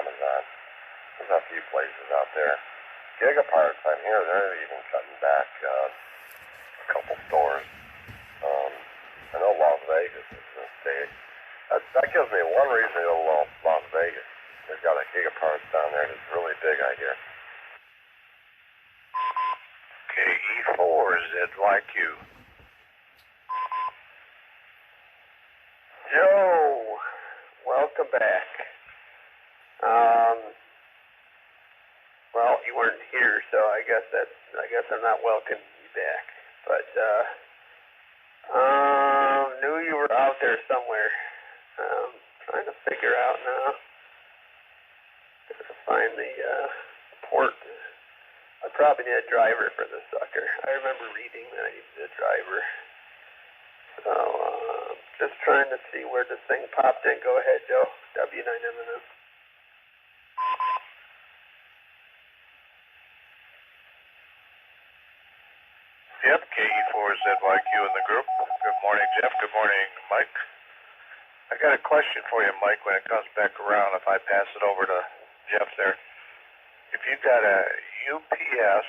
Amazon. There's a few places out there. Gigaparts, I'm here, they're even cutting back a couple stores. I know Las Vegas is a state. That gives me one reason to go to Las Vegas. They've got a Gigaparts down there that's really big, I hear. KE4ZYQ. Joe, welcome back. Well, you weren't here, so I guess I'm not welcoming you back. But knew you were out there somewhere. Trying to figure out now. Gotta find the port. I probably need a driver for this sucker. I remember reading that I needed a driver. So, just trying to see where this thing popped in. Go ahead, Joe. W9MNM. Yep, KE4ZYQ in the group. Good morning, Jeff. Good morning, Mike. I got a question for you, Mike, when it comes back around, if I pass it over to Jeff there. If you've got a UPS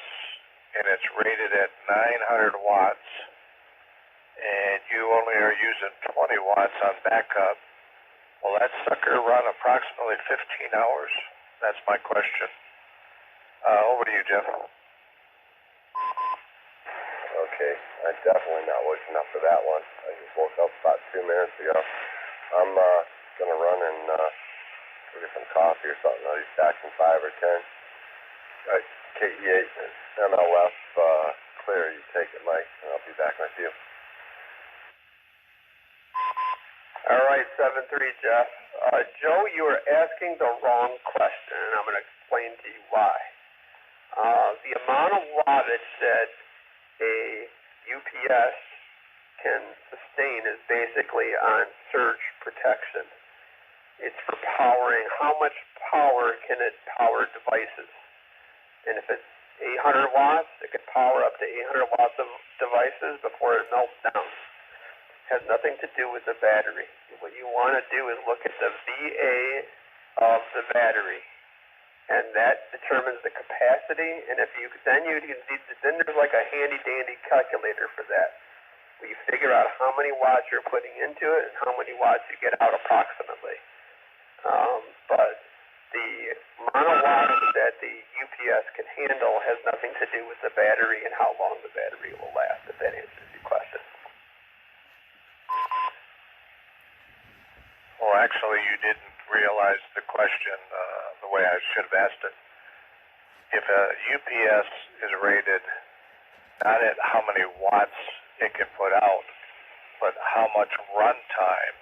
and it's rated at 900 watts and you only are using 20 watts on backup, will that sucker run approximately 15 hours? That's my question. Over to you, Jeff. Okay, I'm definitely not waking up for that one. I just woke up about 2 minutes ago. I'm gonna run and go get some coffee or something. I'll be back in 5 or 10. KE8 MLF clear. You take it, Mike, and I'll be back with you. All right, 7-3, Jeff. Joe, you are asking the wrong question, and I'm going to explain to you why. The amount of wattage that a UPS can sustain is basically on surge protection. It's for powering. How much power can it power devices? And if it's 800 watts, it can power up to 800 watts of devices before it melts down. It has nothing to do with the battery. What you want to do is look at the VA of the battery, and that determines the capacity. And if you then there's like a handy dandy calculator for that, where you figure out how many watts you're putting into it and how many watts you get out approximately. But the amount of watts that the UPS can handle has nothing to do with the battery and how long the battery will last, if that answers your question. Well, actually, you didn't realize the question the way I should have asked it. If a UPS is rated not at how many watts it can put out, but how much run time,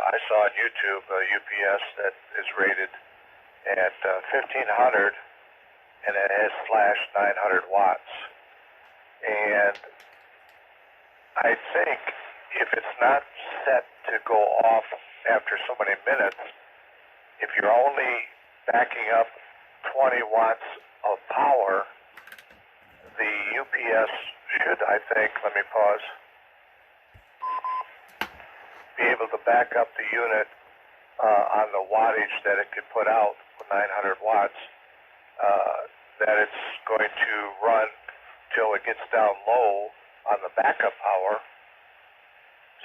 I saw on YouTube a UPS that is rated at 1500 and it has flash 900 watts. And I think if it's not set to go off after so many minutes, if you're only backing up 20 watts of power, the UPS should, I think, let me pause, be able to back up the unit on the wattage that it could put out with 900 watts, that it's going to run till it gets down low on the backup power.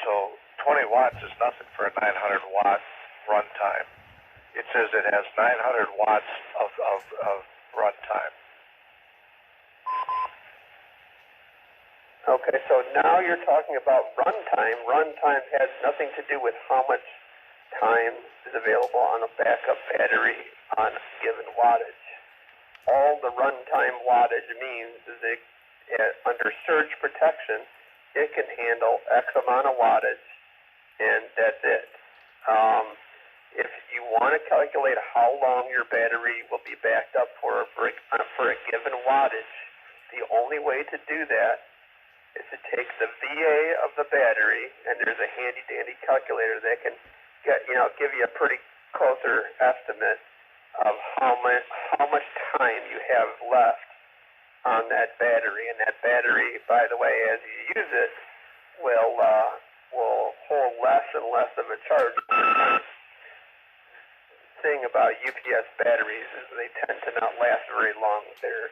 So 20 watts is nothing for a 900 watt run time. It says it has 900 watts of run time. Okay, so now you're talking about runtime. Runtime has nothing to do with how much time is available on a backup battery on a given wattage. All the runtime wattage means is that under surge protection, it can handle X amount of wattage, and that's it. If you want to calculate how long your battery will be backed up for a given wattage, the only way to do that is to take the VA of the battery, and there's a handy-dandy calculator that can give you a pretty closer estimate of how much time you have left on that battery. And that battery, by the way, as you use it, will hold less and less of a charge. Thing thing about UPS batteries is they tend to not last very long. They're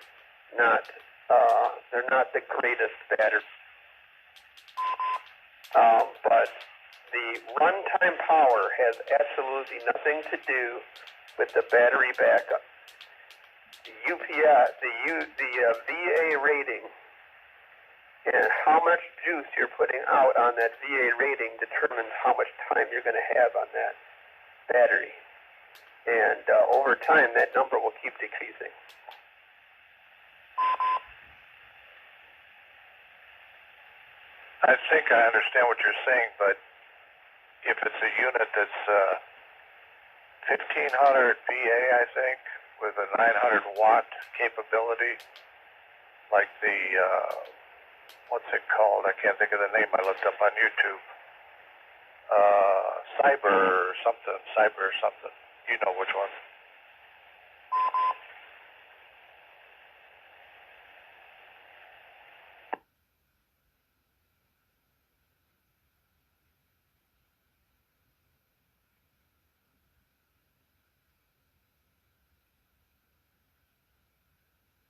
not the greatest batteries. But the runtime power has absolutely nothing to do with the battery backup. The VA rating and how much juice you're putting out on that VA rating determines how much time you're going to have on that battery. And over time, that number will keep decreasing. I think I understand what you're saying, but if it's a unit that's 1500 VA, I think, with a 900 watt capability, like the, what's it called? I can't think of the name. I looked up on YouTube. Cyber or something. You know which one.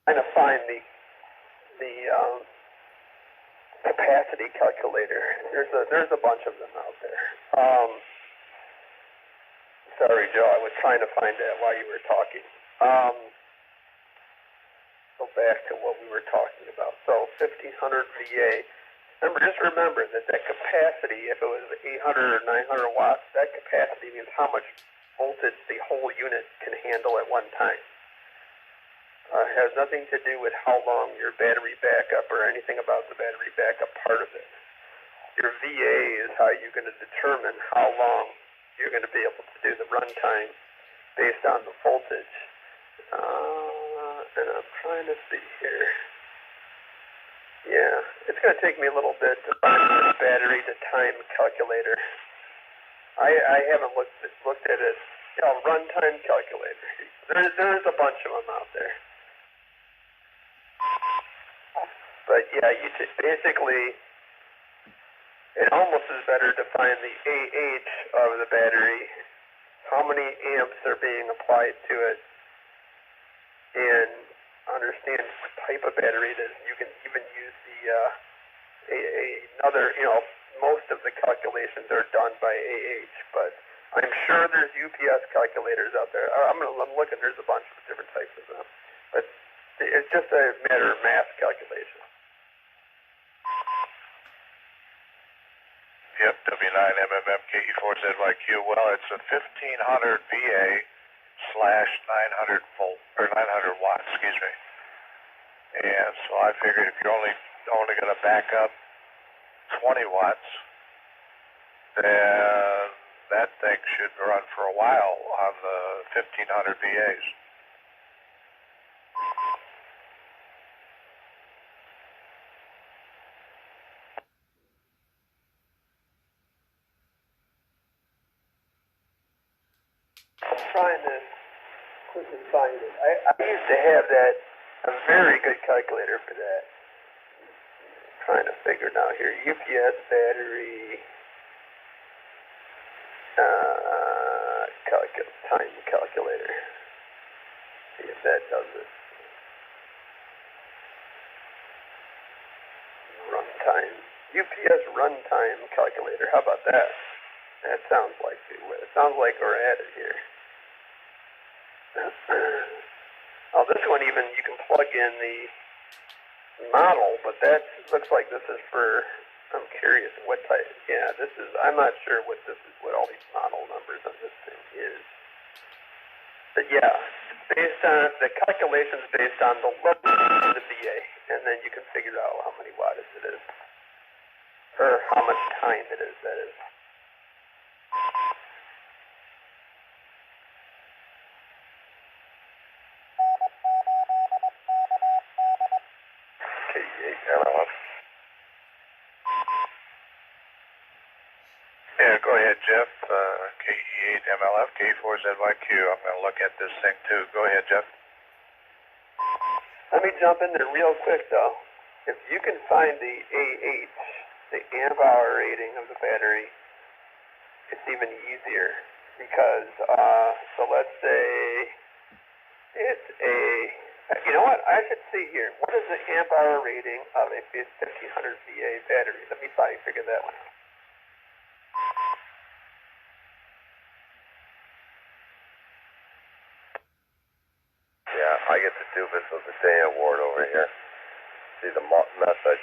Trying to find the capacity calculator. There's a bunch of them out there. Sorry, Joe, I was trying to find that while you were talking. Go back to what we were talking about. So 1500 VA. Just remember that capacity, if it was 800 or 900 watts, that capacity means how much voltage the whole unit can handle at one time. It has nothing to do with how long your battery backup or anything about the battery backup part of it. Your VA is how you're going to determine how long you're going to be able to do the runtime based on the voltage. And I'm trying to see here. Yeah, it's going to take me a little bit to find the battery to time calculator. I haven't looked at it. Runtime calculator. There's a bunch of them out there. But yeah, basically, it almost is better to find the AH of the battery, how many amps are being applied to it, and understand what type of battery it is. You can even use another, most of the calculations are done by AH, but I'm sure there's UPS calculators out there. I'm looking, there's a bunch of different types of them. But it's just a matter of math calculation. Yep, W9MMM KE4ZYQ. Well, it's a 1500 VA /900 volt, or 900 watts, excuse me. And so I figured if you're only going to back up 20 watts, then that thing should run for a while on the 1500 VAs. Trying to quickly find it. I used to have a very good calculator for that. Trying to figure it out here. UPS battery time calculator. See if that does it. Runtime. UPS runtime calculator. How about that? That sounds like we're at it here. Oh, this one even, you can plug in the model, but that looks like this is for, I'm curious what type. Yeah, I'm not sure what all these model numbers on this thing is. But yeah, based on, the calculations based on the load of the VA, and then you can figure out how many watts it is, or how much time it is, that is. Yeah, go ahead, Jeff. KE8MLF, KE4ZYQ. I'm going to look at this thing too. Go ahead, Jeff. Let me jump in there real quick, though. If you can find the AH, the amp hour rating of the battery, it's even easier because, so let's say it's a, you know what, I should see here. What is the amp hour rating of a 1500 VA battery? Let me probably figure that one out. Yeah, I get the Doofus of the Day award over here. See the message